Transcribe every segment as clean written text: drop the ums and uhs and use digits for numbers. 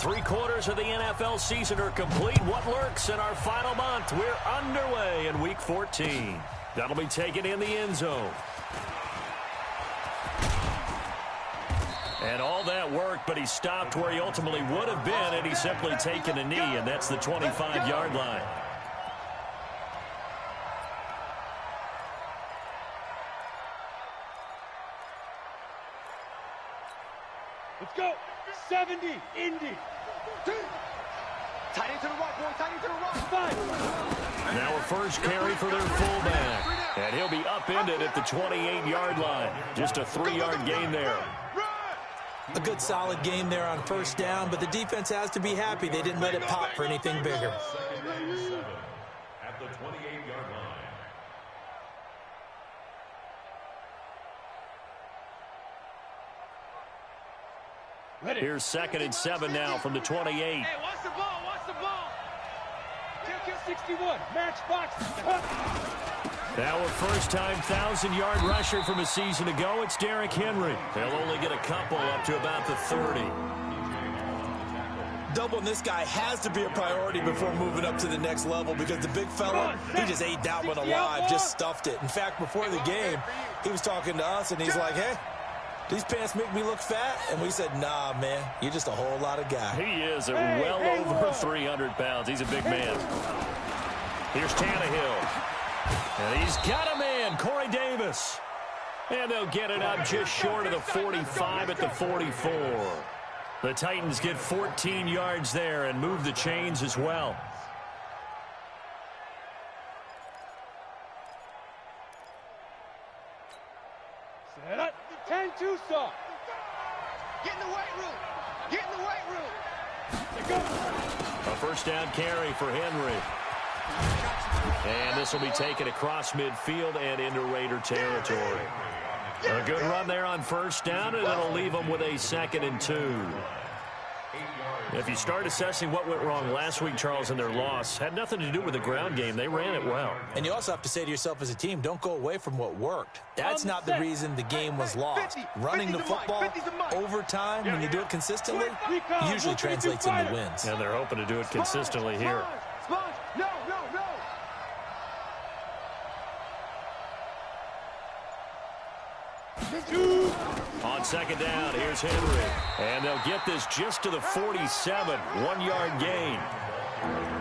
3/4 of the NFL season are complete. What lurks in our final month? We're underway in Week 14. That'll be taken in the end zone. And all that work, but he stopped where he ultimately would have been, and he's simply taken a knee, and that's the 25-yard line. Let's go. 70, Indy. Tight end to the rock, boy. Tight end to the rock. 5. Now a first carry for their fullback. And he'll be upended at the 28-yard line. Just a 3-yard gain there. A good solid game there on first down, but the defense has to be happy they didn't let it pop for anything bigger. At the 28-yard line. Here's 2nd and 7 now from the 28. Hey, watch the ball, watch the ball. Kill 61, match box. Now a first-time 1,000-yard rusher from a season ago. It's Derrick Henry. He'll only get a couple up to about the 30. Doubling this guy has to be a priority before moving up to the next level because the big fella, he just ate that one alive, just stuffed it. In fact, before the game, he was talking to us, and he's like, hey, these pants make me look fat? And we said, nah, man, you're just a whole lot of guy. He is well over 300 pounds. He's a big man. Here's Tannehill. And he's got a man, Corey Davis. And they'll get it up just short of the 45 at the 44. The Titans get 14 yards there and move the chains as well. Set up. 10-2 saw. Get in the weight room. Get in the weight room. Go. A first down carry for Henry. And this will be taken across midfield and into Raider territory. A good run there on first down, and it'll leave them with a 2nd and 2. If you start assessing what went wrong last week, Charles, in their loss, had nothing to do with the ground game. They ran it well. And you also have to say to yourself as a team, don't go away from what worked. That's not the reason the game was lost. Running the football over time, when you do it consistently, usually translates into wins. And they're hoping to do it consistently here. No. On 2nd down, here's Henry. And they'll get this just to the 47, 1-yard gain.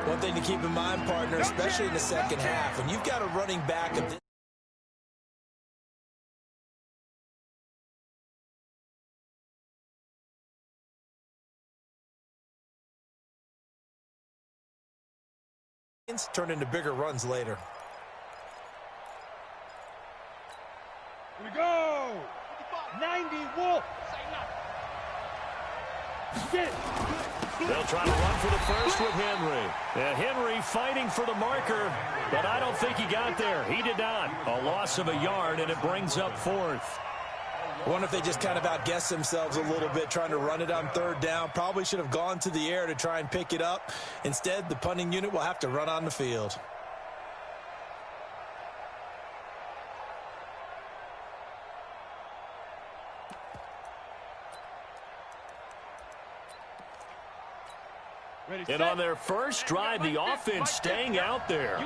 One thing to keep in mind, partner, especially in the second half, when you've got a running back of this turn into bigger runs later. Here we go. 90 Wolf. Get it. They'll try to run for the first with Henry. And Henry fighting for the marker, but I don't think he got there. He did not. A loss of a yard, and it brings up 4th. I wonder if they just kind of outguessed themselves a little bit trying to run it on 3rd down. Probably should have gone to the air to try and pick it up. Instead, the punting unit will have to run on the field. And on their first drive, the offense staying out there.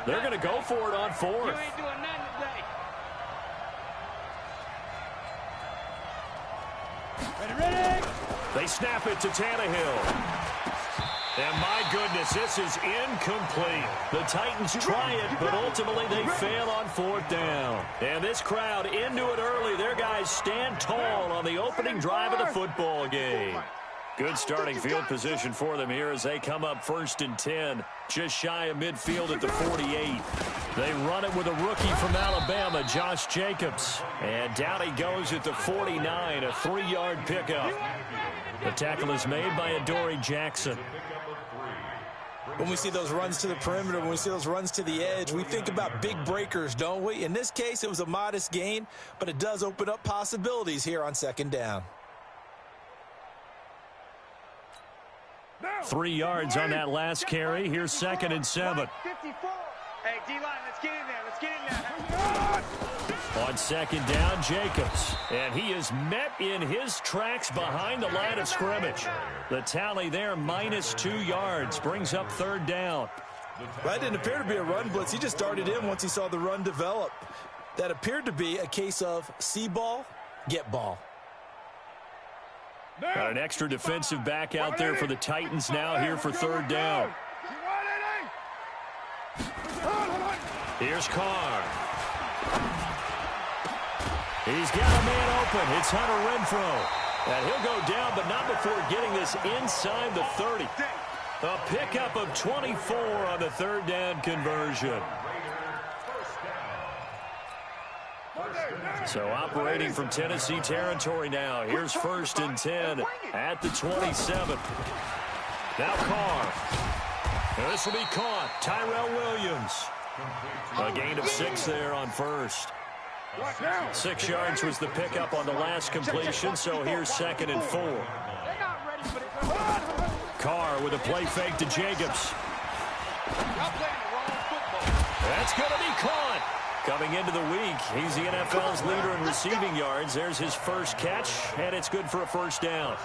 They're going to go for it on 4th. You ain't doing nothing today. Ready. They snap it to Tannehill. And my goodness, this is incomplete. The Titans try it, but ultimately they fail on 4th down. And this crowd into it early. Their guys stand tall on the opening drive of the football game. Good starting field position for them here as they come up 1st and 10, just shy of midfield at the 48. They run it with a rookie from Alabama, Josh Jacobs. And down he goes at the 49, a 3-yard pickup. The tackle is made by Adoree Jackson. When we see those runs to the perimeter, when we see those runs to the edge, we think about big breakers, don't we? In this case, it was a modest gain, but it does open up possibilities here on 2nd down. 3 yards on that last carry. Here's 2nd and 7. 54. Hey, D-line, let's get in there. Let's get in there. On second down, Jacobs. And he is met in his tracks behind the line of scrimmage. The tally there, -2 yards, brings up third down. That didn't appear to be a run blitz. He just started in once he saw the run develop. That appeared to be a case of see ball, get ball. Got an extra defensive back out there for the Titans now here for third down. Here's Carr. He's got a man open. It's Hunter Renfrow. And he'll go down, but not before getting this inside the 30. A pickup of 24 on the third down conversion. So operating from Tennessee territory now. Here's 1st and 10 at the 27. Now Carr. And this will be caught. Tyrell Williams. A gain of 6 there on first. 6 yards was the pickup on the last completion, so here's 2nd and 4. Carr with a play fake to Jacobs. That's going to be caught. Coming into the week, he's the NFL's leader in receiving yards. There's his first catch, and it's good for a first down.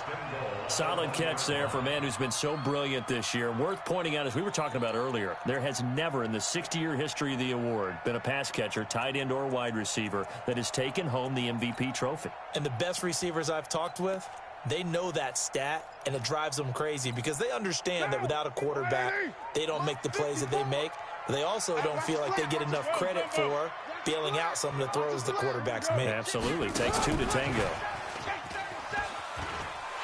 Solid catch there for a man who's been so brilliant this year. Worth pointing out, as we were talking about earlier, there has never in the 60-year history of the award been a pass catcher, tight end, or wide receiver that has taken home the MVP trophy. And the best receivers I've talked with, they know that stat, and it drives them crazy because they understand that without a quarterback, they don't make the plays that they make. But they also don't feel like they get enough credit for bailing out some of the throws the quarterbacks make. Absolutely. Takes 2 to tango.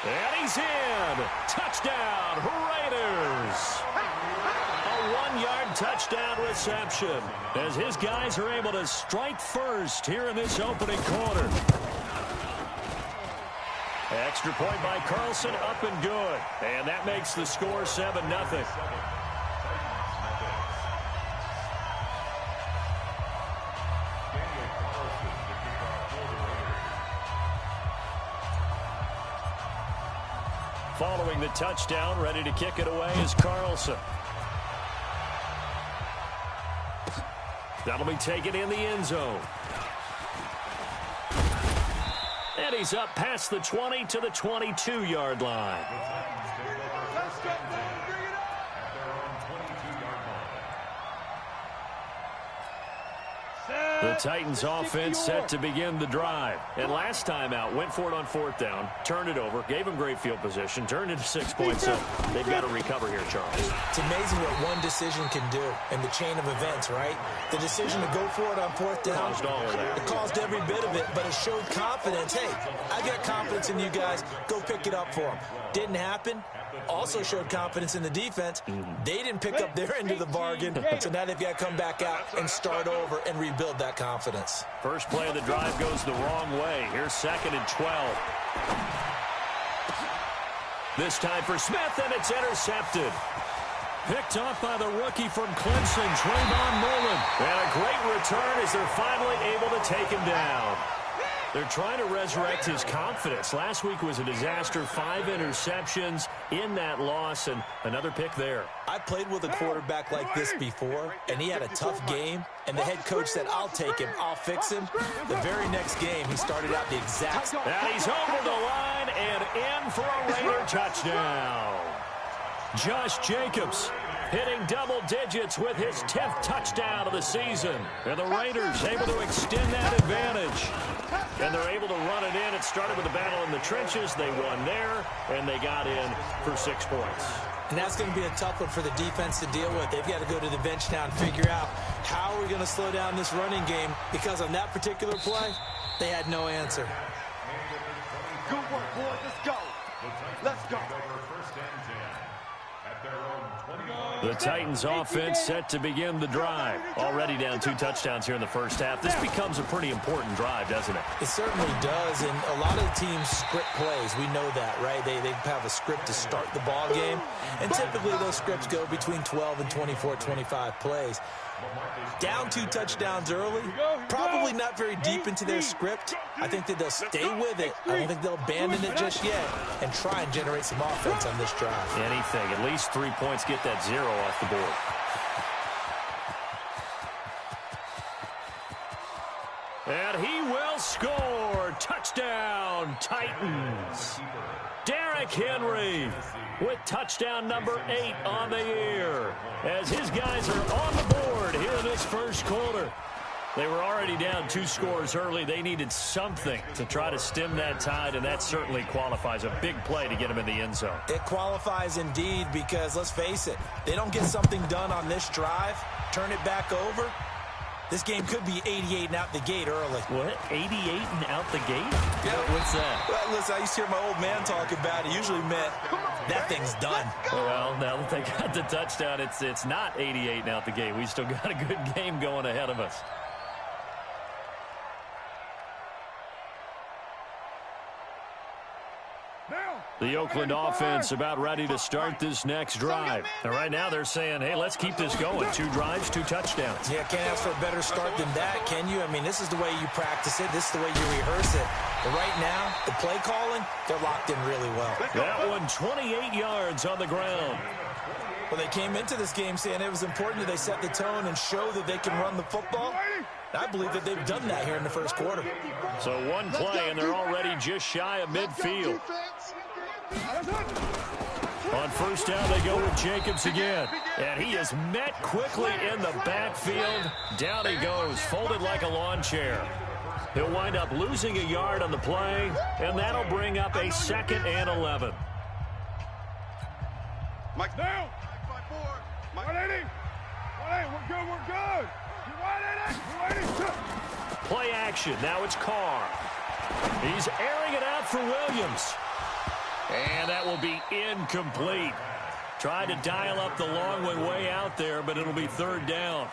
And he's in. Touchdown, Raiders. A 1-yard touchdown reception as his guys are able to strike first here in this opening quarter. Extra point by Carlson, up and good. And that makes the score 7-0. Following the touchdown, ready to kick it away is Carlson. That'll be taken in the end zone. And he's up past the 20 to the 22-yard line. The Titans offense set to begin the drive. And last time out, went for it on 4th down, turned it over, gave them great field position, turned it to 6 points. So they've got to recover here, Charles. It's amazing what one decision can do in the chain of events, right? The decision to go for it on 4th down. Caused all of that. It caused every bit of it, but it showed confidence. Hey, I got confidence in you guys. Go pick it up for them. Didn't happen. Also showed confidence in the defense. They didn't pick up their end of the bargain, so now they've got to come back out and start over and rebuild that confidence. First play of the drive goes the wrong way. Here's 2nd and 12. This time for Smith, and it's intercepted. Picked off by the rookie from Clemson, Trayvon Mullen. And a great return as they're finally able to take him down. They're trying to resurrect his confidence. Last week was a disaster. 5 interceptions in that loss, and another pick there. I played with a quarterback like this before, and he had a tough game, and the head coach said, I'll take him, I'll fix him. The very next game, he started out the exact same. And he's over the line and in for a Raider touchdown. Josh Jacobs hitting double digits with his 10th touchdown of the season. And the Raiders able to extend that advantage. And they're able to run it in. It started with a battle in the trenches. They won there, and they got in for 6 points. And that's going to be a tough one for the defense to deal with. They've got to go to the bench now and figure out how are we going to slow down this running game, because on that particular play, they had no answer. Good work, boys. Let's go. Let's go. The Titans offense set to begin the drive. Already down 2 touchdowns here in the first half. This becomes a pretty important drive, doesn't it? It certainly does, and a lot of teams script plays. We know that, right? They have a script to start the ball game, and typically those scripts go between 12 and 24, 25 plays. Down 2 touchdowns early, probably not very deep into their script. I think that they'll stay with it. I don't think they'll abandon it just yet and try and generate some offense on this drive. Anything, at least 3 points, get that 0 off the board. And he the score. Touchdown, Titans. Derrick Henry with touchdown number 8 on the year, as his guys are on the board here in this first quarter. They were already down 2 scores early. They needed something to try to stem that tide, and that certainly qualifies. A big play to get them in the end zone. It qualifies indeed, because let's face it, they don't get something done on this drive, turn it back over, this game could be 88 and out the gate early. What? 88 and out the gate? Yeah. What's that? Well, listen, I used to hear my old man talk about it. Usually meant that thing's done. Well, now that they got the touchdown, it's not 88 and out the gate. We still got a good game going ahead of us. The Oakland offense about ready to start this next drive. And right now they're saying, hey, let's keep this going. 2 drives, 2 touchdowns. Yeah, can't ask for a better start than that, can you? I mean, this is the way you practice it. This is the way you rehearse it. But right now, the play calling, they're locked in really well. That one, 28 yards on the ground. Well, they came into this game saying it was important that they set the tone and show that they can run the football. I believe that they've done that here in the first quarter. So one play, and they're already just shy of midfield. On first down, they go with Jacobs again. And he is met quickly in the backfield. Down he goes, folded like a lawn chair. He'll wind up losing a yard on the play, and that'll bring up a 2nd and 11. Mike down. 180. 180. We're good. We're good. You 180. Play action. Now it's Carr. He's airing it out for Williams. And that will be incomplete. Tried to dial up the long one way out there, but it'll be 3rd down.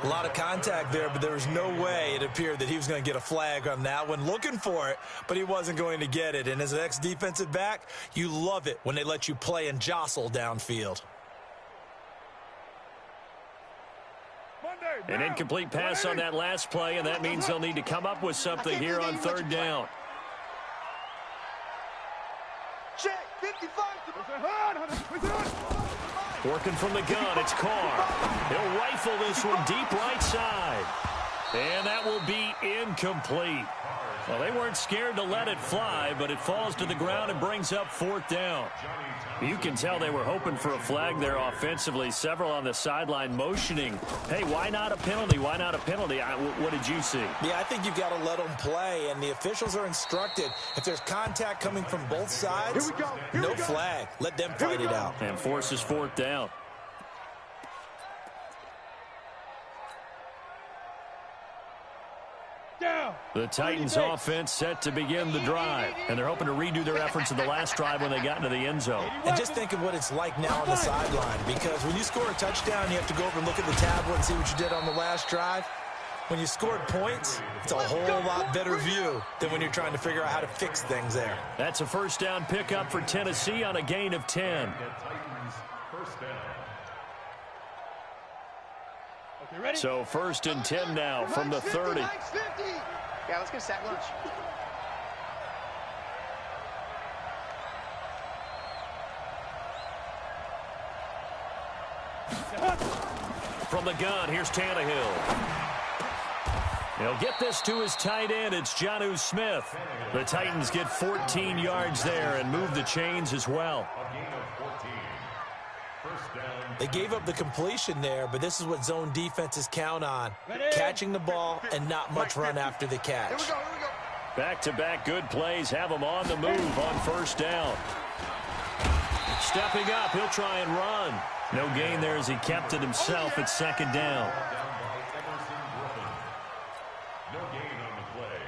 A lot of contact there, but there was no way it appeared that he was going to get a flag on that one. Looking for it, but he wasn't going to get it. And as an ex-defensive back, you love it when they let you play and jostle downfield. An incomplete pass on that last play, and that means they'll need to come up with something here on 3rd down. Check, 55. Working from the gun, it's Carr. He'll rifle this one deep right side. And that will be incomplete. Well, they weren't scared to let it fly, but it falls to the ground and brings up 4th down. You can tell they were hoping for a flag there offensively. Several on the sideline motioning, hey, why not a penalty? Why not a penalty? What did you see? Yeah, I think you've got to let them play, and the officials are instructed. If there's contact coming from both sides, no flag. Let them fight it out. And forces 4th down. The Titans offense set to begin the drive, and they're hoping to redo their efforts in the last drive when they got into the end zone. And just think of what it's like now on the sideline, because when you score a touchdown, you have to go over and look at the tablet and see what you did on the last drive. When you scored points, it's a whole lot better view than when you're trying to figure out how to fix things there. That's a 1st down pickup for Tennessee on a gain of 10. So 1st and 10 now from the 30. Yeah, let's get a sack lunch. From the gun, here's Tannehill. He'll get this to his tight end. It's Jonnu Smith. The Titans get 14 yards there and move the chains as well. They gave up the completion there, but this is what zone defenses count on. Catching the ball and not much run after the catch. Here we go. Back-to-back good plays have him on the move on 1st down. Stepping up, he'll try and run. No gain there as he kept it himself at 2nd down. No gain on the play.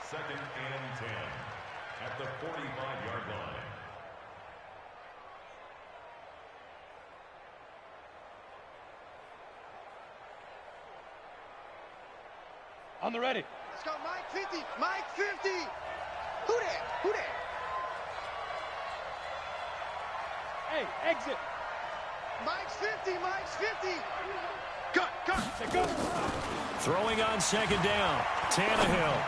2nd and 10 at the 45-yard line. On the ready. Let's go, Mike 50. Mike 50. Who that? Who that? Hey, exit. Mike's 50. Mike's 50. Cut. Go. Throwing on 2nd down. Tannehill.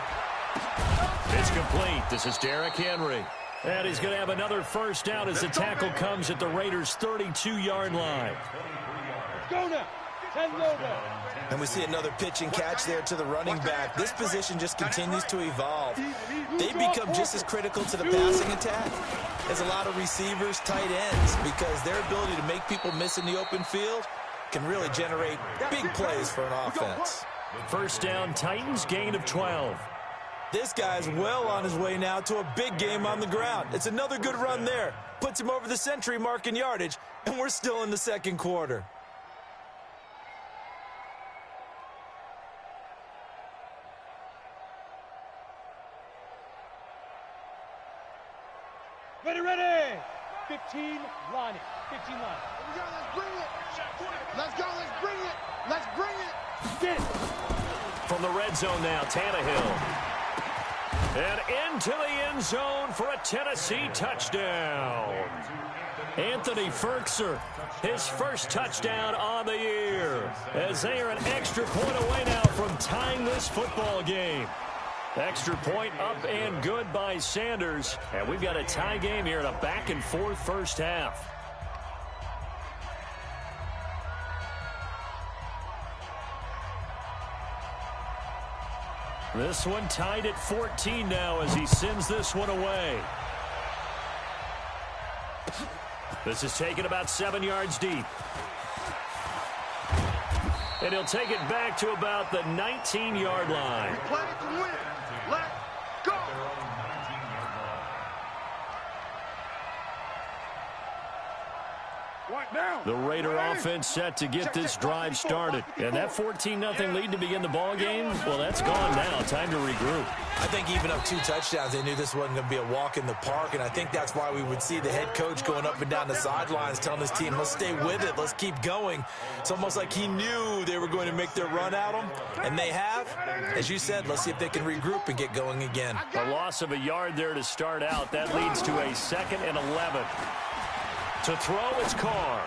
It's complete. This is Derrick Henry. And he's going to have another 1st down as the tackle comes at the Raiders' 32-yard line. Let's go now. 10 over. And we see another pitch and catch there to the running back. This position just continues to evolve. They become just as critical to the passing attack as a lot of receivers, tight ends, because their ability to make people miss in the open field can really generate big plays for an offense. First down, Titans, gain of 12. This guy's well on his way now to a big game on the ground. It's another good run there. Puts him over the century mark in yardage, and we're still in the second quarter. Ready. 15 line it. 15 line. Let's bring it. Let's go. Let's bring it. Let's bring it. Get it. From the red zone now, Tannehill. And into the end zone for a Tennessee touchdown. Anthony Ferkser, his first touchdown on the year, as they are an extra point away now from tying this football game. Extra point up and good by Sanders. And we've got a tie game here in a back-and-forth first half. This one tied at 14 now as he sends this one away. This is taken about 7 yards deep. And he'll take it back to about the 19-yard line. We play to win. Let's go. The Raider offense set to get this drive started. And that 14-0 lead to begin the ball game, well, that's gone now. Time to regroup. I think even up 2 touchdowns, they knew this wasn't going to be a walk in the park, and I think that's why we would see the head coach going up and down the sidelines telling his team, let's stay with it, let's keep going. It's almost like he knew they were going to make their run at him, and they have. As you said, let's see if they can regroup and get going again. A loss of a yard there to start out. That leads to a 2nd and 11. To throw, it's Carr.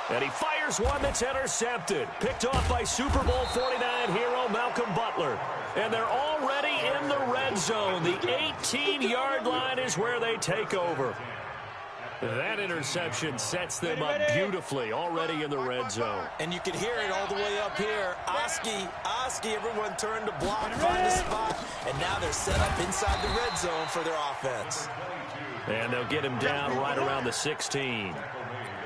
And he fires one that's intercepted. Picked off by Super Bowl 49 hero Malcolm Butler. And they're already in the red zone. The 18-yard line is where they take over. That interception sets them up beautifully already in the red zone. And you can hear it all the way up here. Oski, everyone turned to block, find a spot, and now they're set up inside the red zone for their offense. And they'll get him down right around the 16.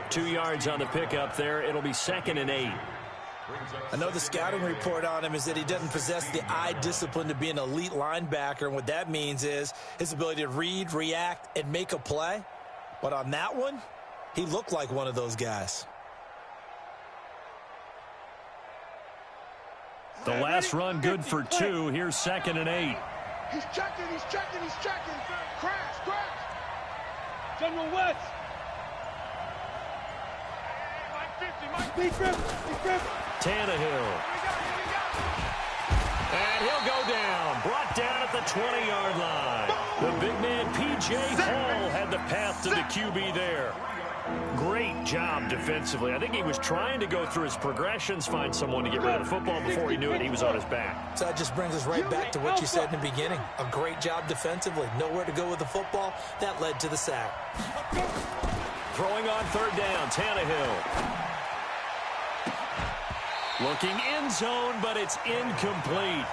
2 yards on the pickup there. It'll be 2nd and 8. I know the scouting report on him is that he doesn't possess the eye discipline to be an elite linebacker, and what that means is his ability to read, react, and make a play. But on that one, he looked like one of those guys. The last run good for 2. Here's 2nd and 8. He's checking. Crash. General West. Mike 50. Tannehill. And he'll go down. Brought down at the 20-yard line. The big man, P.J. Hall, had the path to the QB there. Great job defensively. I think he was trying to go through his progressions, find someone to get rid of the football. Before he knew it, he was on his back. So that just brings us right back to what you said in the beginning. A great job defensively. Nowhere to go with the football. That led to the sack. Throwing on 3rd down, Tannehill. Looking end zone, but it's incomplete.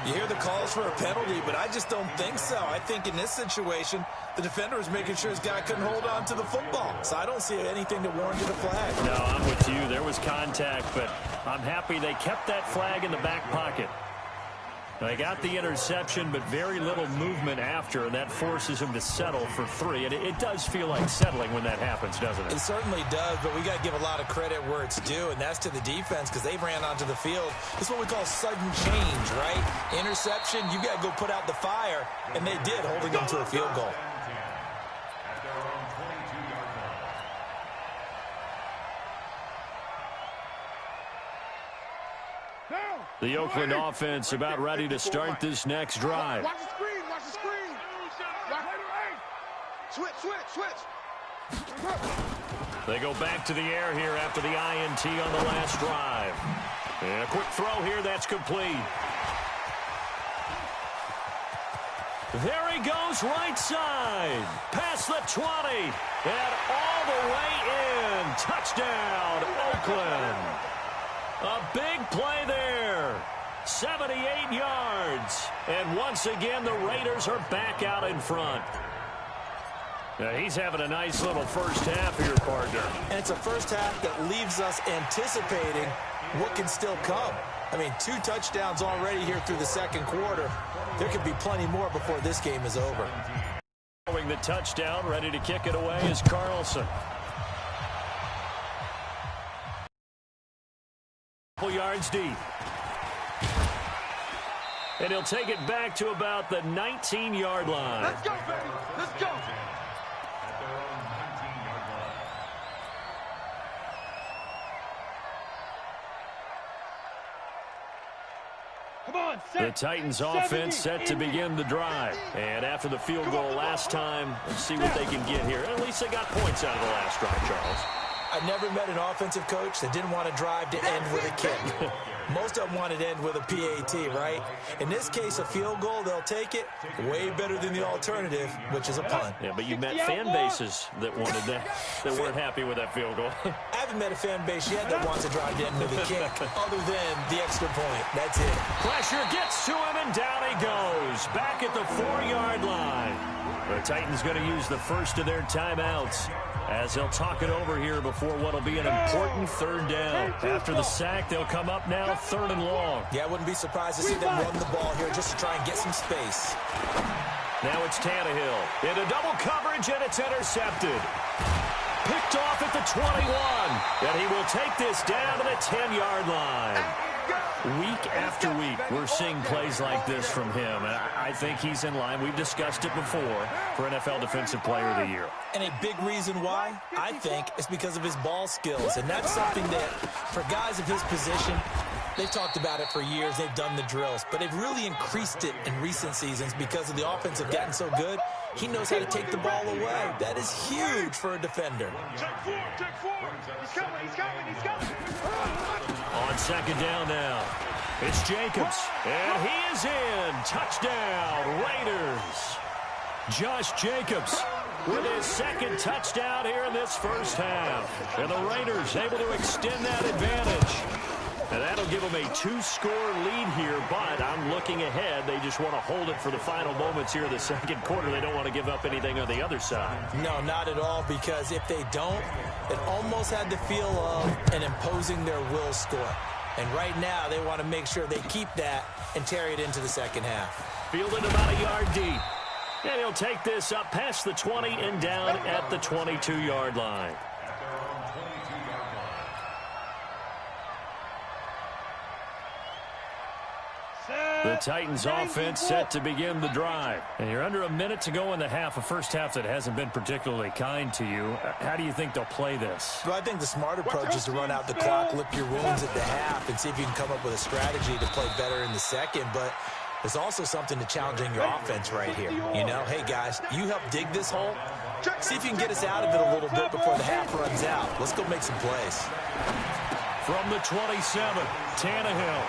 You hear the calls for a penalty, but I just don't think so. I think in this situation, the defender was making sure his guy couldn't hold on to the football. So I don't see anything that warranted a flag. No, I'm with you. There was contact, but I'm happy they kept that flag in the back pocket. They got the interception, but very little movement after, and that forces him to settle for 3. And it does feel like settling when that happens, doesn't it? It certainly does, but we got to give a lot of credit where it's due, and that's to the defense because they ran onto the field. It's what we call sudden change, right? Interception, you got to go put out the fire, and they did, holding them to a field goal. The Oakland offense about ready to start this next drive. Watch the screen. Switch. They go back to the air here after the INT on the last drive. And a quick throw here, that's complete. There he goes, right side. Past the 20. And all the way in. Touchdown, Oakland. A big play there. 78 yards. And once again, the Raiders are back out in front. Now, he's having a nice little first half here, partner. And it's a first half that leaves us anticipating what can still come. I mean, 2 touchdowns already here through the second quarter. There could be plenty more before this game is over. Following the touchdown, ready to kick it away is Carlson. Couple yards deep. And he'll take it back to about the 19-yard line. Let's go, baby. Let's go. At their own 19-yard line. Come on, The Titans offense set to begin the drive. And after the field goal last time, let's see what they can get here. At least they got points out of the last drive, Charles. I've never met an offensive coach that didn't want to drive to end with a kick. Most of them wanted to end with a PAT, right? In this case, a field goal, they'll take it. Way better than the alternative, which is a punt. Yeah, but you met fan bases that wanted that weren't happy with that field goal. I haven't met a fan base yet that wants to drive to end with a kick, other than the extra point. That's it. Pressure gets to him, and down he goes. Back at the 4-yard line. The Titans going to use the first of their timeouts as they'll talk it over here before what will be an important third down. After the sack, they'll come up now 3rd and long. Yeah, I wouldn't be surprised to see them run the ball here just to try and get some space. Now it's Tannehill into double coverage, and it's intercepted. Picked off at the 21, and he will take this down to the 10-yard line. Week after week, we're seeing plays like this from him, and I think he's in line. We've discussed it before for NFL Defensive Player of the Year. And a big reason why, I think, is because of his ball skills. And that's something that, for guys of his position, they've talked about it for years. They've done the drills. But they've really increased it in recent seasons because of the offense have gotten so good. He knows how to take the ball away. That is huge for a defender. Check 4. He's coming. He's coming. On second down now, it's Jacobs, and he is in. Touchdown, Raiders. Josh Jacobs with his second touchdown here in this first half. And the Raiders able to extend that advantage. And that'll give them a 2-score lead here, but I'm looking ahead. They just want to hold it for the final moments here in the second quarter. They don't want to give up anything on the other side. No, not at all, because if they don't, it almost had the feel of an imposing their will score. And right now, they want to make sure they keep that and carry it into the second half. Fielded about a yard deep. And he'll take this up past the 20 and down at the 22-yard line. The Titans offense set to begin the drive. And you're under a minute to go in the half, a first half that hasn't been particularly kind to you. How do you think they'll play this? Well, I think the smart approach is to run out the clock, lick your wounds at the half, and see if you can come up with a strategy to play better in the second. But there's also something to challenging your offense right here. You know, hey, guys, you help dig this hole. See if you can get us out of it a little bit before the half runs out. Let's go make some plays. From the 27, Tannehill.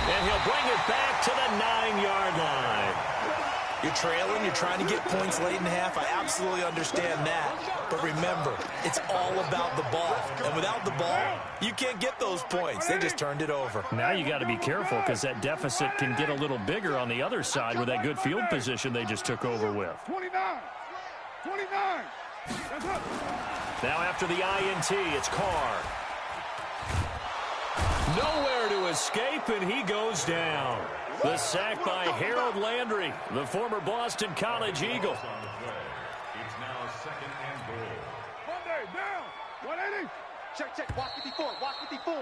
And he'll bring it back to the 9-yard line. You're trailing, you're trying to get points late in the half. I absolutely understand that. But remember, it's all about the ball. And without the ball, you can't get those points. They just turned it over. Now you got to be careful because that deficit can get a little bigger on the other side with that good field position they just took over with. 29. That's up. Now after the INT, it's Carr. Nowhere to escape, and he goes down. The sack by Harold Landry, the former Boston College Eagle. It's now 2nd and goal. Monday, down. 180. Check. Walk 54. Walk 54.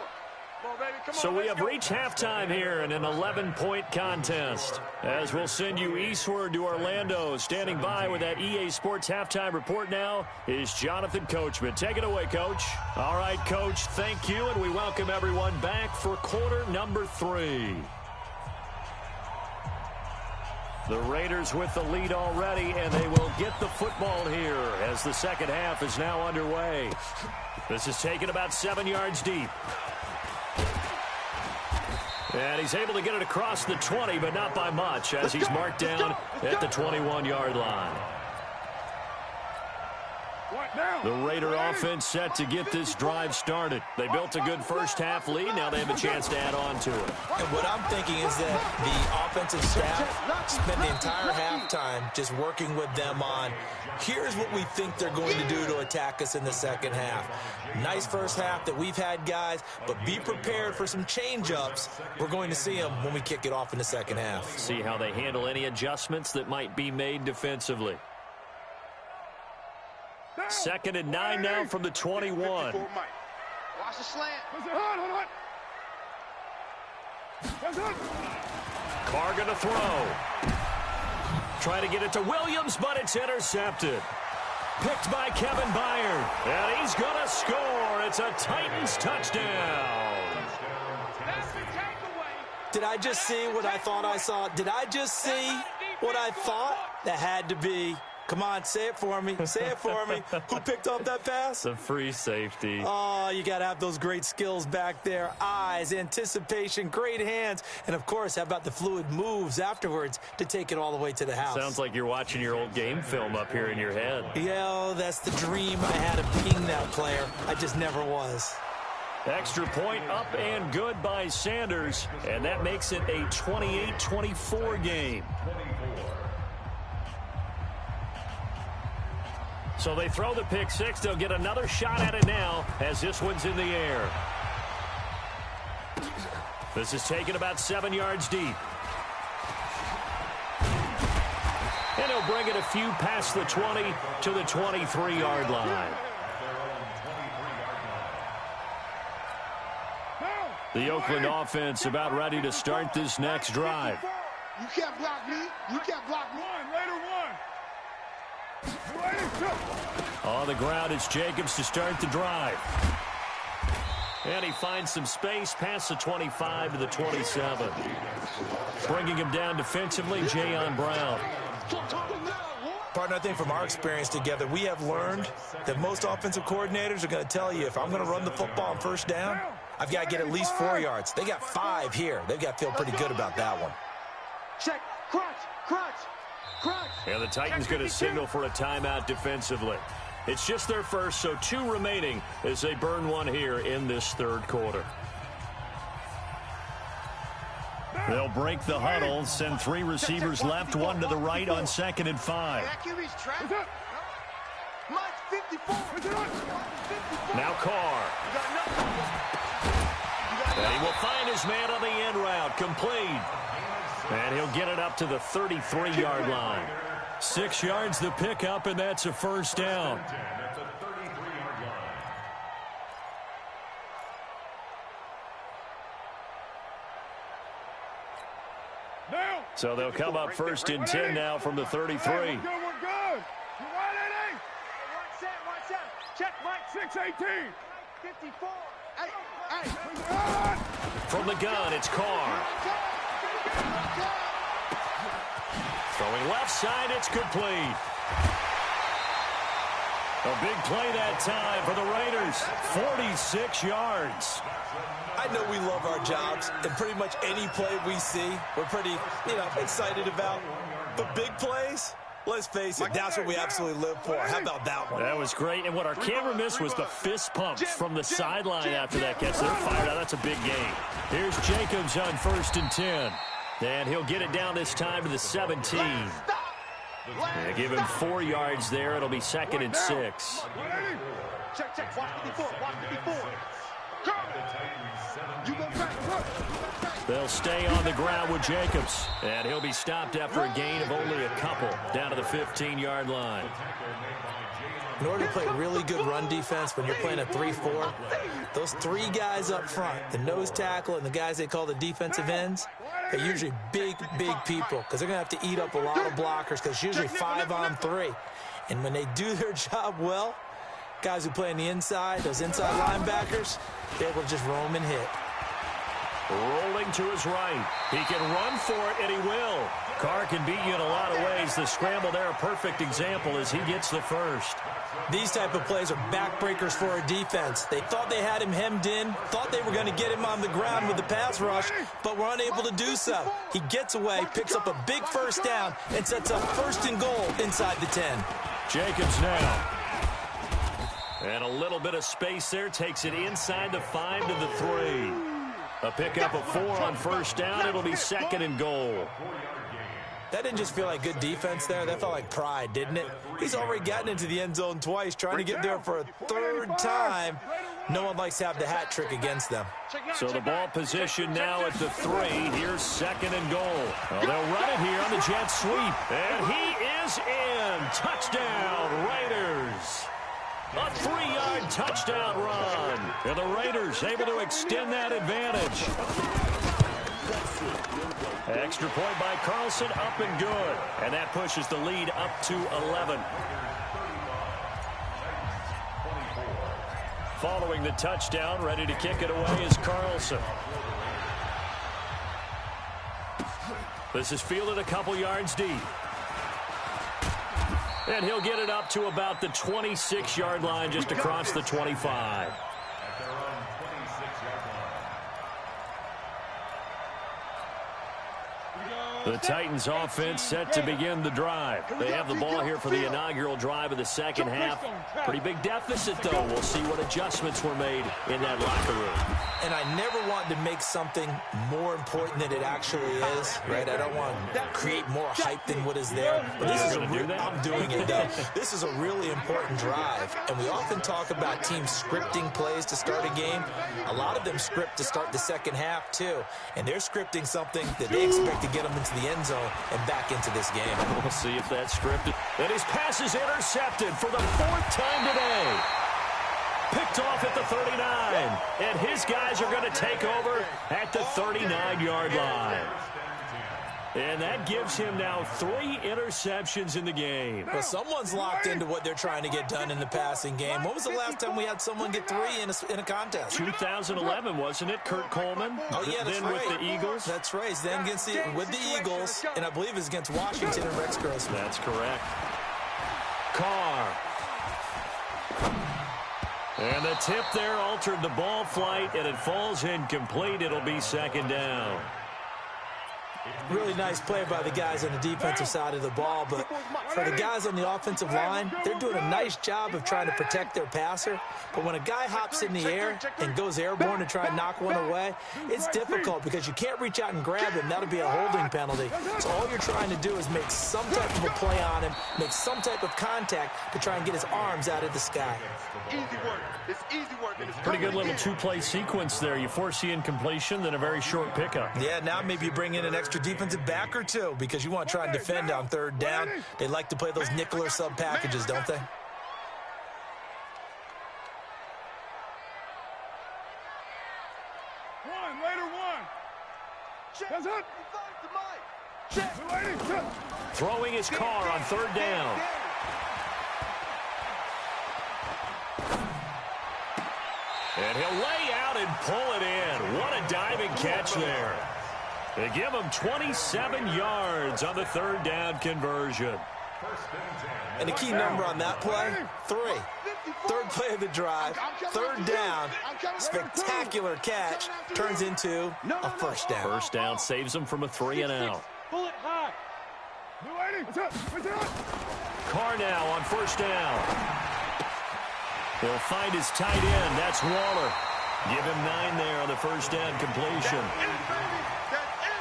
Come on, baby. Come on. So we have reached halftime here in an 11-point contest. As we'll send you eastward to Orlando. Standing by with that EA Sports halftime report now is Jonathan Coachman. Take it away, Coach. All right, Coach, thank you, and we welcome everyone back for quarter number 3. The Raiders with the lead already, and they will get the football here as the second half is now underway. This is taken about 7 yards deep. And he's able to get it across the 20, but not by much, as he's marked down at the 21-yard line. The Raider offense set to get this drive started. They built a good first-half lead. Now they have a chance to add on to it. And what I'm thinking is that the offensive staff spent the entire halftime just working with them on, here's what we think they're going to do to attack us in the second half. Nice first half that we've had, guys, but be prepared for some change-ups. We're going to see them when we kick it off in the second half. See how they handle any adjustments that might be made defensively. 2nd and 9 now from the 21. Watch the slant. Carr going to throw. Try to get it to Williams, but it's intercepted. Picked by Kevin Byard. And he's going to score. It's a Titans touchdown. Did I just see what I thought I saw? Did I just see what I thought? That had to be. Come on, say it for me. Say it for me. Who picked up that pass? The free safety. Oh, you got to have those great skills back there. Eyes, anticipation, great hands. And, of course, how about the fluid moves afterwards to take it all the way to the house? Sounds like you're watching your old game film up here in your head. Yeah, that's the dream I had of being that player. I just never was. Extra point up and good by Sanders. And that makes it a 28-24 game. So they throw the pick six. They'll get another shot at it now as this one's in the air. This is taken about 7 yards deep. And he'll bring it a few past the 20 to the 23-yard line. The Oakland offense about ready to start this next drive. You can't block me. You can't block me. Raider one. On the ground, it's Jacobs to start the drive. And he finds some space past the 25 to the 27. Bringing him down defensively, Jayon Brown. Partner, I think from our experience together, we have learned that most offensive coordinators are going to tell you, if I'm going to run the football on first down, I've got to get at least 4 yards. They got 5 here. They've got to feel pretty good about that one. Check. Crunch. And the Titans going to signal for a timeout defensively. It's just their first, so 2 remaining as they burn one here in this third quarter. They'll break the huddle, send 3 receivers left, 1 to the right on 2nd and 5. Now Carr. And he will find his man on the end route, complete. And he'll get it up to the 33-yard line. 6 yards the pickup, and that's a first down. So they'll come up 1st and 10 now from the 33. We're good. You right, Eddie? Watch out. Check, Mike. 6-18. 54. From the gun, it's Carr. Throwing left side, it's complete. A big play that time for the Raiders. 46 yards. I know we love our jobs, and pretty much any play we see, we're pretty, excited about. But big plays, let's face it, that's what we absolutely live for. How about that one? That was great, and what our camera missed was the fist pumps from the sideline after that catch. They're fired out. That's a big game. Here's Jacobs on 1st and 10. And he'll get it down this time to the 17. They give him 4 yards there. It'll be 2nd and 6. Check. Watch 54. They'll stay on the ground with Jacobs. And he'll be stopped after a gain of only a couple down to the 15-yard line. In order to play really good run defense when you're playing a 3-4, those 3 guys up front, the nose tackle and the guys they call the defensive ends, they're usually big people because they're going to have to eat up a lot of blockers because it's usually 5 on 3. And when they do their job well, guys who play on the inside, those inside linebackers, they're able to just roam and hit. Rolling to his right. He can run for it, and he will. Carr can beat you in a lot of ways. The scramble there, a perfect example as he gets the first. These type of plays are backbreakers for our defense. They thought they had him hemmed in, thought they were going to get him on the ground with the pass rush, but were unable to do so. He gets away, picks up a big first down, and sets up 1st and goal inside the 10. Jacobs now. And a little bit of space there takes it inside the 5 to the 3. A pickup of 4 on first down. It'll be 2nd and goal. That didn't just feel like good defense there. That felt like pride, didn't it? He's already gotten into the end zone twice, trying to get there for a 3rd time. No one likes to have the hat trick against them. So the ball position now at the 3. Here's 2nd and goal. Well, they'll run it here on the jet sweep. And he is in. Touchdown, Raiders. A 3-yard touchdown run. And the Raiders able to extend that advantage. Extra point by Carlson, up and good. And that pushes the lead up to 11. Following the touchdown, ready to kick it away is Carlson. This is fielded a couple yards deep. And he'll get it up to about the 26-yard line, just across the 25. The Titans offense set to begin the drive. They have the ball here for the inaugural drive of the second half. Pretty big deficit, though. We'll see what adjustments were made in that locker room. And I never want to make something more important than it actually is, right? I don't want to create more hype than what is there. But this is I'm doing it, though. This is a really important drive. And we often talk about teams scripting plays to start a game. A lot of them script to start the second half, too. And they're scripting something that they expect to get them into the end zone and back into this game. We'll see if that's scripted. And his pass is intercepted for the 4th time today. Picked off at the 39. And his guys are going to take over at the 39-yard line. And that gives him now 3 interceptions in the game. Well, someone's locked into what they're trying to get done in the passing game. When was the last time we had someone get 3 in a contest? 2011, wasn't it? Kurt Coleman? Oh, yeah, that's then right. With the Eagles? That's right. Then with the Eagles, and I believe it was against Washington and Rex Grossman. That's correct. Carr. And the tip there altered the ball flight, and it falls incomplete. It'll be 2nd down. Really nice play by the guys on the defensive side of the ball, but for the guys on the offensive line, they're doing a nice job of trying to protect their passer. But when a guy hops in the air and goes airborne to try and knock one away, it's difficult because you can't reach out and grab him. That'll be a holding penalty. So all you're trying to do is make some type of a play on him, make some type of contact to try and get his arms out of the sky. Easy work. It's easy work. Pretty good little 2-play sequence there. You force the incompletion, then a very short pickup. Yeah, now maybe you bring in an extra defensive back or 2 because you want to try and defend on 3rd down. They like to play those nickel or sub packages, don't they? Raider 1. That's it. Throwing his car on 3rd down. And he'll lay out and pull it in. What a diving catch there. They give him 27 yards on the 3rd down conversion. And the key number on that play, 3. 3rd play of the drive, 3rd down, spectacular catch, turns into a 1st down. 1st down saves him from a 3 and out. Pull it high. Carr now on 1st down. He'll find his tight end. That's Waller. Give him 9 there on the 1st down completion.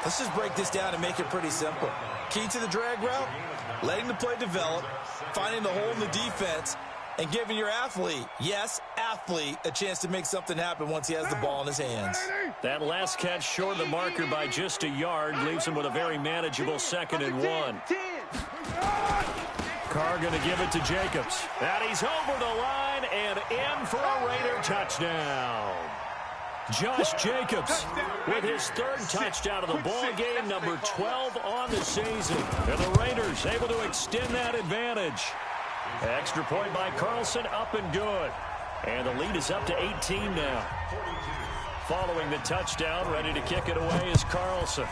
Let's just break this down and make it pretty simple. Key to the drag route, letting the play develop, finding the hole in the defense, and giving your athlete, yes, athlete, a chance to make something happen once he has the ball in his hands. That last catch short of the marker by just a yard leaves him with a very manageable 2nd and 1. Carr going to give it to Jacobs. And he's over the line and in for a Raider touchdown. Josh Jacobs with his 3rd touchdown of the ball game, number 12 on the season. And the Raiders able to extend that advantage. Extra point by Carlson, up and good. And the lead is up to 18 now. Following the touchdown, ready to kick it away is Carlson.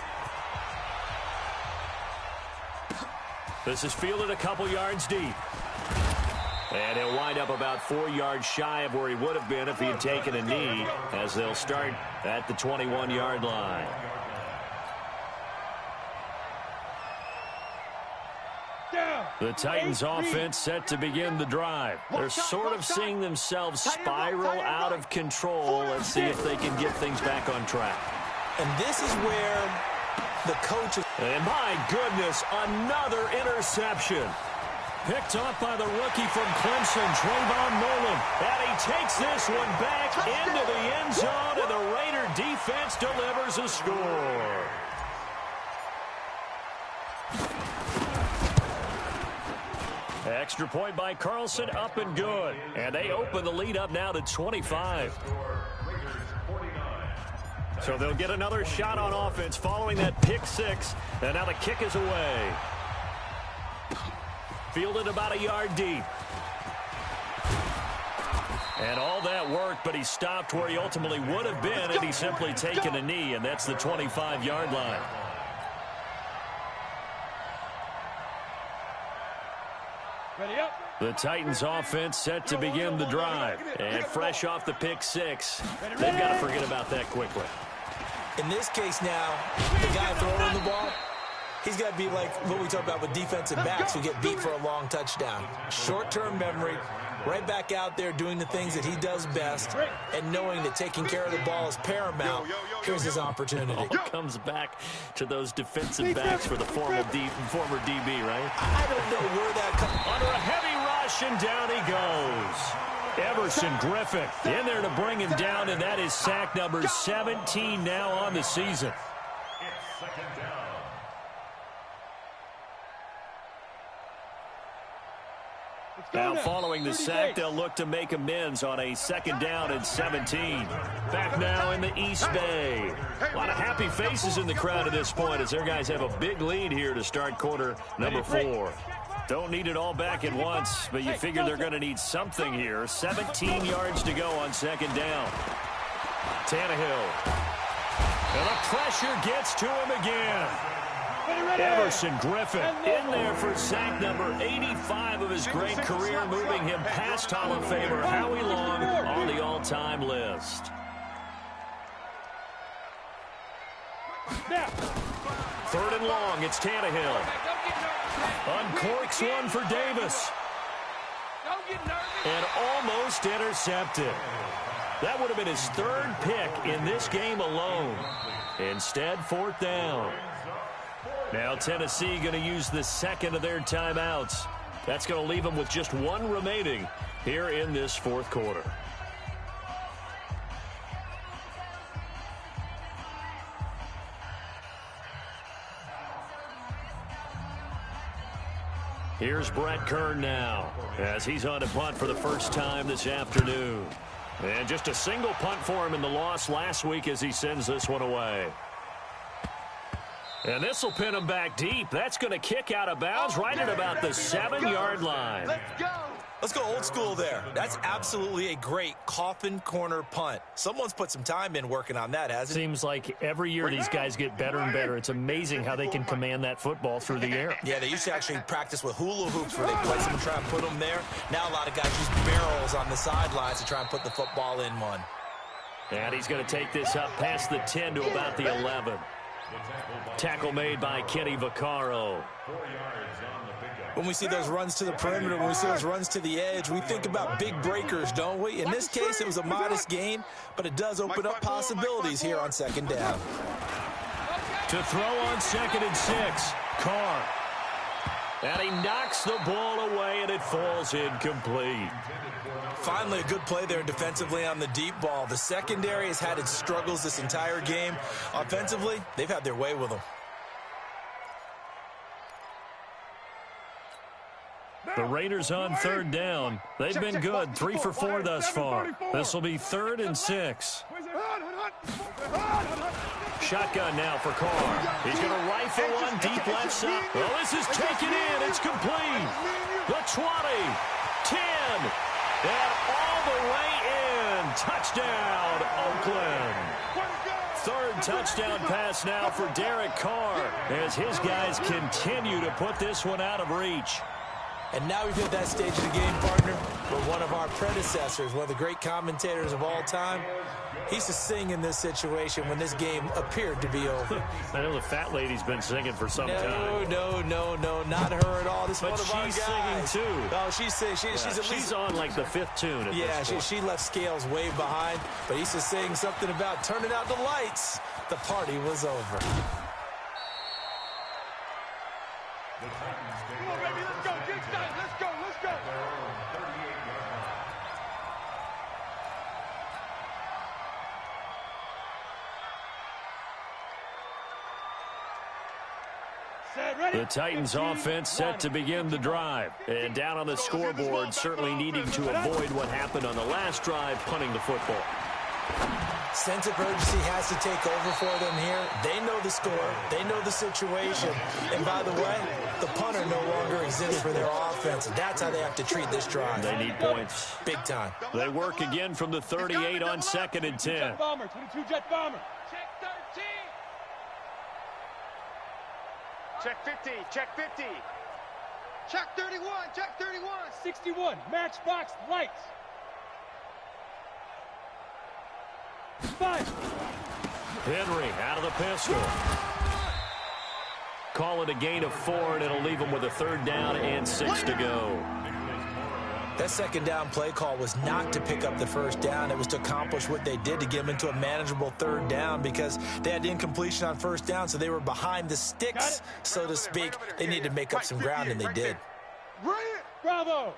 This is fielded a couple yards deep. And he'll wind up about 4 yards shy of where he would have been if he had taken a knee, as they'll start at the 21-yard line. The Titans offense set to begin the drive. They're sort of seeing themselves spiral out of control. Let's see if they can get things back on track. And this is where the coaches... And my goodness, another interception. Picked off by the rookie from Clemson, Trayvon Mullen. And he takes this one back into the end zone, and the Raider defense delivers a score. Extra point by Carlson, up and good. And they open the lead up now to 25. So they'll get another shot on offense following that pick six. And now the kick is away. Fielded about a yard deep. And all that worked, but he stopped where he ultimately would have been had he simply taken a knee, and that's the 25-yard line. Ready up. The Titans offense set to begin the drive. And fresh off the pick six, they've got to forget about that quickly. In this case now, the guy throwing the ball, he's got to be like what we talk about with defensive backs who get beat for a long touchdown. Short-term memory, right back out there doing the things that he does best, and knowing that taking care of the ball is paramount. Here's his opportunity. All comes back to those defensive backs for the former DB, right? I don't know where that comes. Under a heavy rush, and down he goes. Everson Griffin in there to bring him down, and that is sack number 17 now on the season. It's second down. Now following the sack, they'll look to make amends on a second down and 17. Back now in the East Bay. A lot of happy faces in the crowd at this point as their guys have a big lead here to start quarter number 4. Don't need it all back at once, but you figure they're going to need something here. 17 yards to go on second down. Tannehill. And the pressure gets to him again. Everson Griffin in there for sack number 85 of his great career, moving him past Hall of Famer Howie Long on the all-time list. Third and long, it's Tannehill. Uncorks one for Davis. And almost intercepted. That would have been his third pick in this game alone. Instead, fourth down. Now Tennessee going to use the second of their timeouts. That's going to leave them with just one remaining here in this fourth quarter. Here's Brett Kern now as he's on to punt for the first time this afternoon. And just a single punt for him in the loss last week as he sends this one away. And this will pin him back deep. That's going to kick out of bounds right at about the 7-yard line. Let's go. Let's go old school there. That's absolutely a great coffin corner punt. Someone's put some time in working on that, hasn't it? Seems like every year these guys get better and better. It's amazing how they can command that football through the air. Yeah, they used to actually practice with hula hoops where they place them and try and put them there. Now a lot of guys use barrels on the sidelines to try and put the football in one. And he's going to take this up past the 10 to about the 11. Tackle made by Kenny Vaccaro. When we see those runs to the perimeter, when we see those runs to the edge, we think about big breakers, don't we? In this case, it was a modest gain, but it does open up possibilities here on second down. To throw on 2nd and 6, Carr. And he knocks the ball away, and it falls incomplete. Finally, a good play there defensively on the deep ball. The secondary has had its struggles this entire game. Offensively, they've had their way with them. The Raiders on third down. They've been good, 3 for 4 thus far. This will be 3rd and 6. Shotgun now for Carr. He's going to rifle one deep left side. Well, this is taken in. It's complete. The 20, 10, and all the way in. Touchdown, Oakland. Third touchdown pass now for Derek Carr as his guys continue to put this one out of reach. And now we've hit that stage of the game, partner, where one of our predecessors, one of the great commentators of all time, he used to sing in this situation when this game appeared to be over. I know the fat lady's been singing for some time. No, not her at all. This is one of our guys. She's singing too. Oh, she's singing. She's on like the 5th tune at this point. she left Scales way behind, but he used to sing something about turning out the lights. The party was over. Come on, baby, let's go. Get started. Let's go. Let's go. The Titans offense set to begin the drive. And down on the scoreboard, certainly needing to avoid what happened on the last drive, punting the football. Sense of urgency has to take over for them here. They know the score. They know the situation. And by the way, the punter no longer exists for their offense. That's how they have to treat this drive. They need points. Big time. They work again from the 38 on 2nd and 10. Jet bomber, 22 jet bomber. Check 13. Check 50. Check 50. Check 31. Check 31. 61, matchbox lights. 5. Henry out of the pistol. Call it a gain of 4, and it'll leave them with a 3rd down and 6 to go. That 2nd down play call was not to pick up the 1st down. It was to accomplish what they did to get them into a manageable 3rd down because they had incompletion on 1st down, so they were behind the sticks, so to speak. They needed to make up some ground, and they did. Bravo.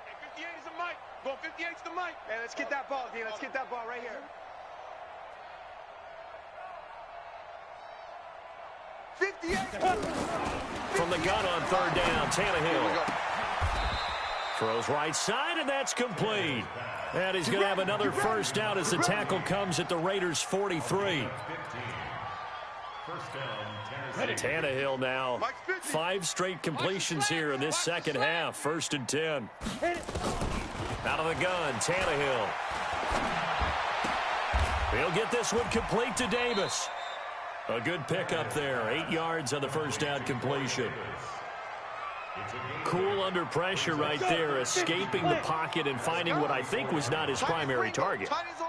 Hey, 58 is the mic. Going 58's the mic. Hey, let's get that ball, D. Let's get that ball right here. 58. From the gun on 3rd down, Tannehill throws right side, and that's complete. And he's going to have another 1st down as the tackle comes at the Raiders' 43. Tannehill now 5 straight completions here in this 2nd half. 1st and 10. Out of the gun, Tannehill. He'll get this one complete to Davis. A good pickup there. 8 yards on the 1st down completion. Cool under pressure right there, escaping the pocket and finding what I think was not his primary target.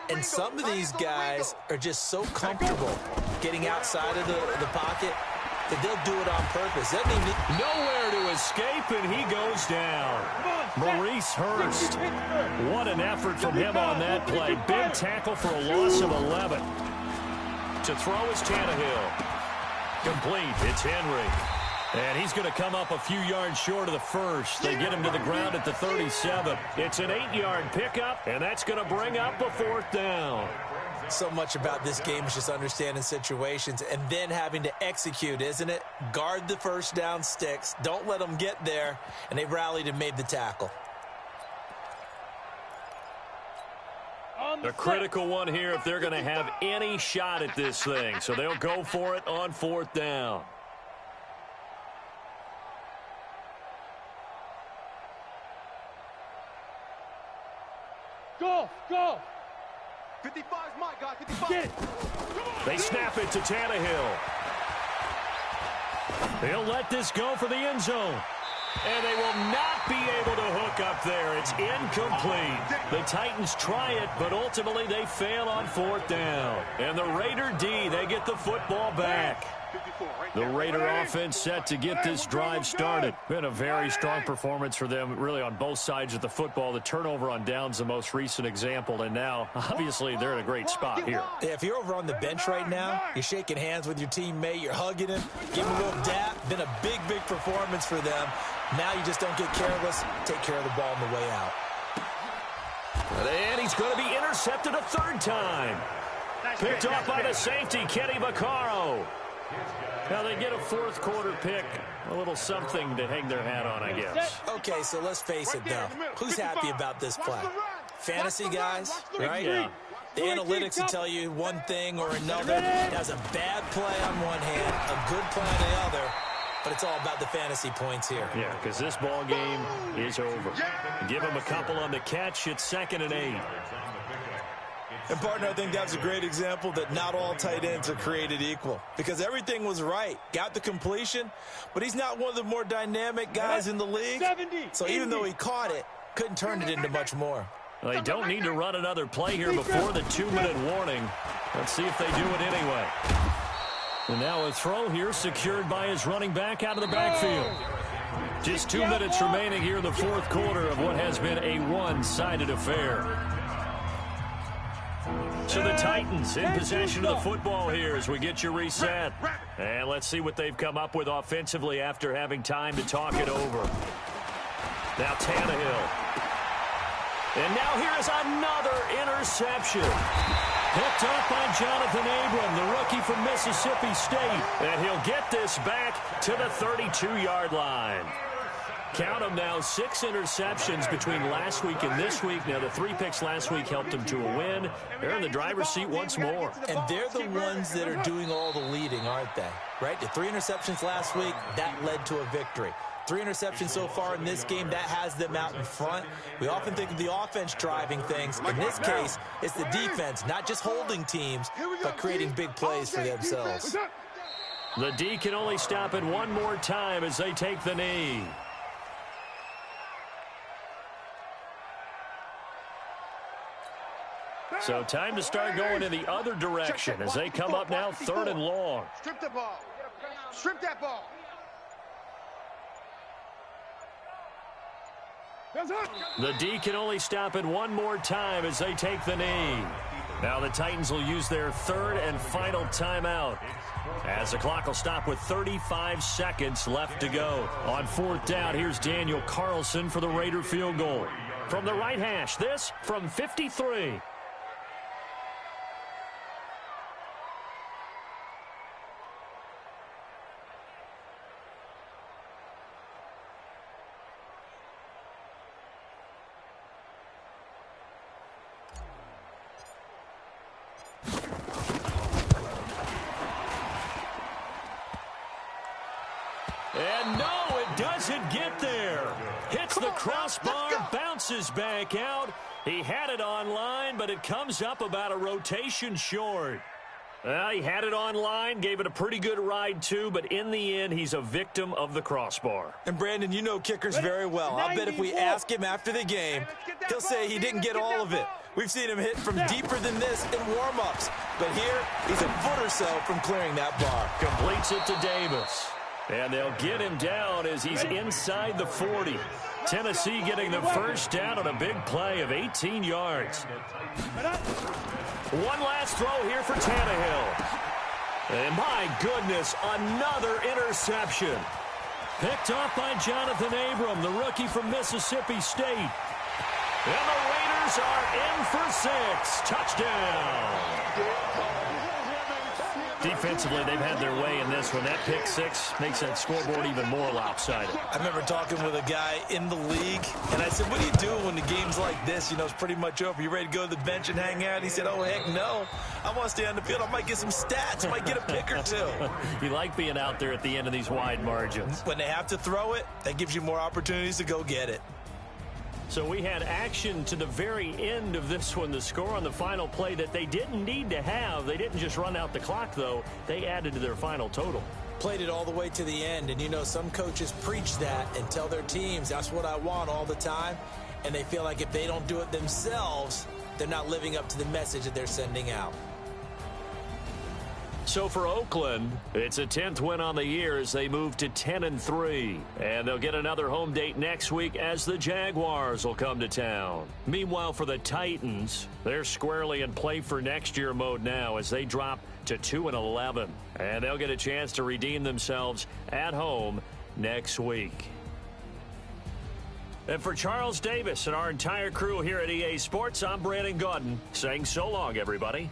And some of these guys are just so comfortable getting outside of the pocket that they'll do it on purpose. That means nowhere to escape, and he goes down. Maurice Hurst. What an effort from him on that play. Big tackle for a loss of 11. To throw is Tannehill. Complete. It's Henry. And he's going to come up a few yards short of the 1st. They get him to the ground at the 37. It's an 8-yard pickup, and that's going to bring up a 4th down. so much about this game is just understanding situations and then having to execute, isn't it? Guard the 1st down sticks. Don't let them get there. And they rallied and made the tackle. A critical one here if they're going to have any shot at this thing. So they'll go for it on 4th down. Go, go. 55's my guy, 55. Get it. They snap it to Tannehill. They'll let this go for the end zone. And they will not be able to hook up there. It's incomplete. The Titans try it, but ultimately they fail on 4th down. And the Raider D, they get the football back. The Raider offense set to get this drive started. Been a very strong performance for them, really on both sides of the football. The turnover on down's the most recent example, and now, obviously, they're in a great spot here. Yeah, if you're over on the bench right now, you're shaking hands with your teammate, you're hugging him, giving him a little dap. Been a big, big performance for them. Now you just don't get careless. Take care of the ball on the way out. And he's going to be intercepted a 3rd time. Picked off by the safety, Kenny Vaccaro. Now they get a 4th quarter pick. A little something to hang their hat on, I guess. Okay, so let's face it, though. Who's happy about this play? Fantasy guys, right? Yeah. The analytics will tell you one thing or another. It has a bad play on one hand, a good play on the other. But it's all about the fantasy points here. Yeah, because this ball game is over. Give him a couple on the catch. It's 2nd and 8. And, partner, I think that's a great example that not all tight ends are created equal because everything was right. Got the completion, but he's not one of the more dynamic guys in the league. So even though he caught it, couldn't turn it into much more. Well, they don't need to run another play here before the 2-minute warning. Let's see if they do it anyway. And now a throw here secured by his running back out of the backfield. Just 2 minutes remaining here in the fourth quarter of what has been a one-sided affair. So the Titans in possession of the football here as we get you reset. And let's see what they've come up with offensively after having time to talk it over. Now Tannehill. And now here is another interception. Picked up by Jonathan Abram, the rookie from Mississippi State. And he'll get this back to the 32-yard line. Count them now, 6 interceptions between last week and this week. Now, the 3 picks last week helped them to a win. They're in the driver's seat once more. And they're the ones that are doing all the leading, aren't they? Right? The 3 interceptions last week, that led to a victory. 3 interceptions so far in this game, that has them out in front. We often think of the offense driving things. In this case, it's the defense, not just holding teams, but creating big plays for themselves. The D can only stop it one more time as they take the knee. So time to start going in the other direction as they come up now 3rd and long. Strip the ball. Strip that ball. The D can only stop it one more time as they take the knee. Now the Titans will use their 3rd and final timeout as the clock will stop with 35 seconds left to go. On 4th down, here's Daniel Carlson for the Raider field goal. From the right hash, this from 53. And no, it doesn't get there. Hits the crossbar, bounces back out. He had it online, but it comes up about a rotation short. He had it online, gave it a pretty good ride too, but in the end, he's a victim of the crossbar. And Brandon, you know kickers very well. I'll bet if we ask him after the game, he'll say he didn't get all of it. We've seen him hit from deeper than this in warm-ups. But here, he's a foot or so from clearing that bar. Completes it to Davis. And they'll get him down as he's inside the 40. Tennessee getting the first down on a big play of 18 yards. One last throw here for Tannehill. And my goodness, another interception. Picked off by Jonathan Abram, the rookie from Mississippi State. And the Raiders are in for 6. Touchdown. Defensively, they've had their way in this one. That pick 6 makes that scoreboard even more lopsided. I remember talking with a guy in the league, and I said, what do you do when the game's like this? You know, it's pretty much over. You ready to go to the bench and hang out? He said, oh, heck no. I want to stay on the field. I might get some stats. I might get a pick or 2. You like being out there at the end of these wide margins. When they have to throw it, that gives you more opportunities to go get it. So we had action to the very end of this one. The score on the final play that they didn't need to have. They didn't just run out the clock, though. They added to their final total. Played it all the way to the end. And, you know, some coaches preach that and tell their teams, that's what I want all the time. And they feel like if they don't do it themselves, they're not living up to the message that they're sending out. So for Oakland, it's a 10th win on the year as they move to 10-3. And they'll get another home date next week as the Jaguars will come to town. Meanwhile, for the Titans, they're squarely in play for next year mode now as they drop to 2-11. And they'll get a chance to redeem themselves at home next week. And for Charles Davis and our entire crew here at EA Sports, I'm Brandon Gaudin saying so long, everybody.